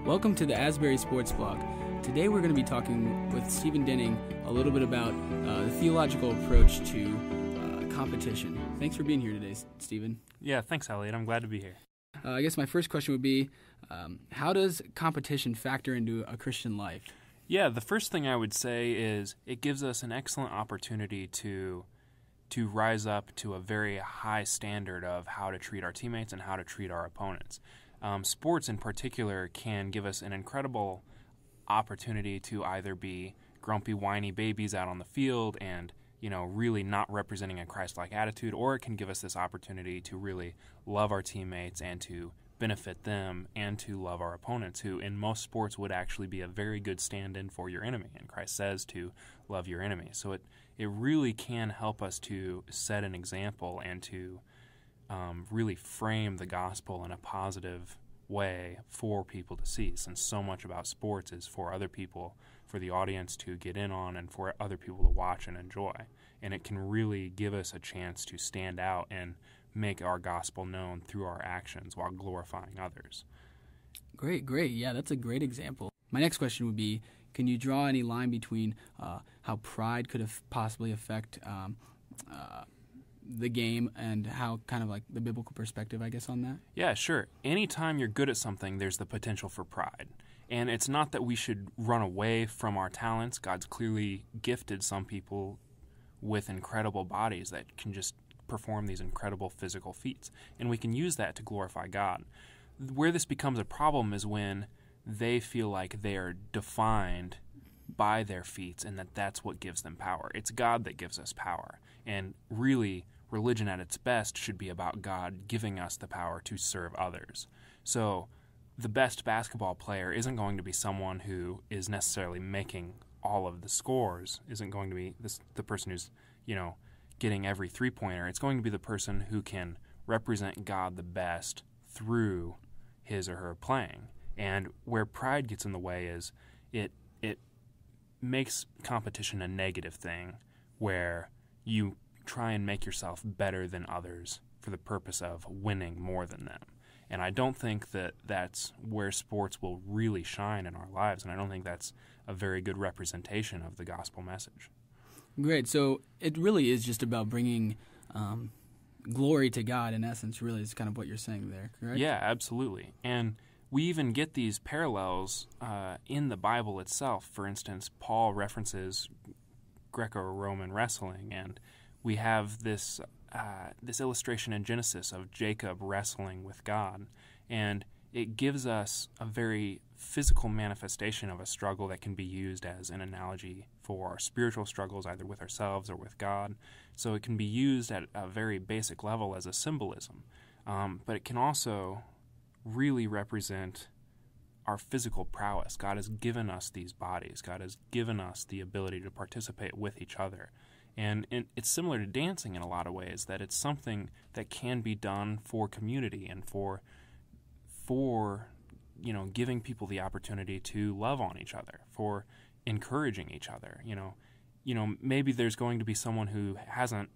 Welcome to the Asbury Sports Blog. Today we're going to be talking with Stephen Denning a little bit about the theological approach to competition. Thanks for being here today, Stephen. Yeah, thanks, Elliot. I'm glad to be here. I guess my first question would be, how does competition factor into a Christian life? Yeah, the first thing I would say is it gives us an excellent opportunity to rise up to a very high standard of how to treat our teammates and how to treat our opponents. Sports in particular can give us an incredible opportunity to either be grumpy, whiny babies out on the field and, really not representing a Christ-like attitude, or it can give us this opportunity to really love our teammates and to benefit them and to love our opponents, who in most sports would actually be a very good stand-in for your enemy. And Christ says to love your enemy. So it really can help us to set an example and to really frame the gospel in a positive way for people to see, since so much about sports is for other people, for the audience to get in on and for other people to watch and enjoy. And it can really give us a chance to stand out and make our gospel known through our actions while glorifying others. Great. Yeah, that's a great example. My next question would be, can you draw any line between how pride could have possibly affect the game and how kind of like the biblical perspective, I guess, on that? Yeah, sure. Anytime you're good at something, there's the potential for pride. And it's not that we should run away from our talents. God's clearly gifted some people with incredible bodies that can just perform these incredible physical feats. And we can use that to glorify God. Where this becomes a problem is when they feel like they are defined by their feats and that's what gives them power. It's God that gives us power. And really, religion at its best should be about God giving us the power to serve others. So the best basketball player isn't going to be someone who is necessarily making all of the scores, isn't going to be the person who's, getting every three-pointer. It's going to be the person who can represent God the best through his or her playing. And where pride gets in the way is it makes competition a negative thing where you try and make yourself better than others for the purpose of winning more than them. And I don't think that that's where sports will really shine in our lives, and I don't think that's a very good representation of the gospel message. Great. So it really is just about bringing glory to God, in essence, really is kind of what you're saying there, correct? Yeah, absolutely. And we even get these parallels in the Bible itself. For instance, Paul references Greco-Roman wrestling, and we have this illustration in Genesis of Jacob wrestling with God, and it gives us a very physical manifestation of a struggle that can be used as an analogy for our spiritual struggles, either with ourselves or with God. So it can be used at a very basic level as a symbolism, but it can also really represent our physical prowess. God has given us these bodies. God has given us the ability to participate with each other. And it's similar to dancing in a lot of ways, that it's something that can be done for community and for giving people the opportunity to love on each other, for encouraging each other. Maybe there's going to be someone who hasn't,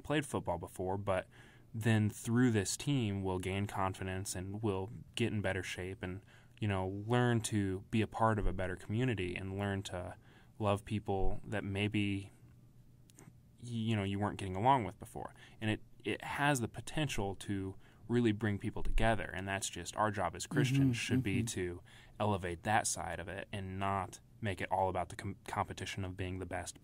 played football before, but then through this team will gain confidence and will get in better shape and, learn to be a part of a better community and learn to love people that maybe you weren't getting along with before. And it has the potential to really bring people together, and that's just our job as Christians should be to elevate that side of it and not make it all about the competition of being the best,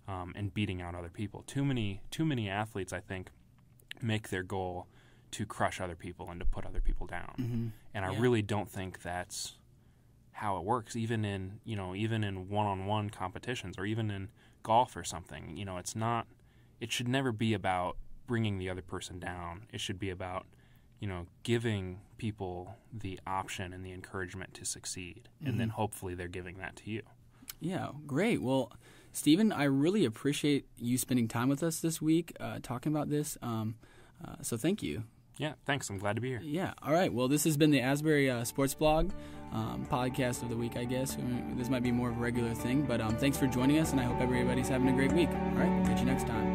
and beating out other people. Too many athletes, I think, make their goal to crush other people and to put other people down. And I really don't think that's how it works, even in one-on-one competitions or even in golf or something. It should never be about bringing the other person down. It should be about, giving people the option and the encouragement to succeed. And then hopefully they're giving that to you. Yeah, great. Well, Stephen, I really appreciate you spending time with us this week talking about this. So thank you. Yeah, thanks. I'm glad to be here. Yeah. All right. Well, this has been the Asbury Sports Blog podcast of the week, I guess. This might be more of a regular thing, but thanks for joining us, and I hope everybody's having a great week. All right. We'll catch you next time.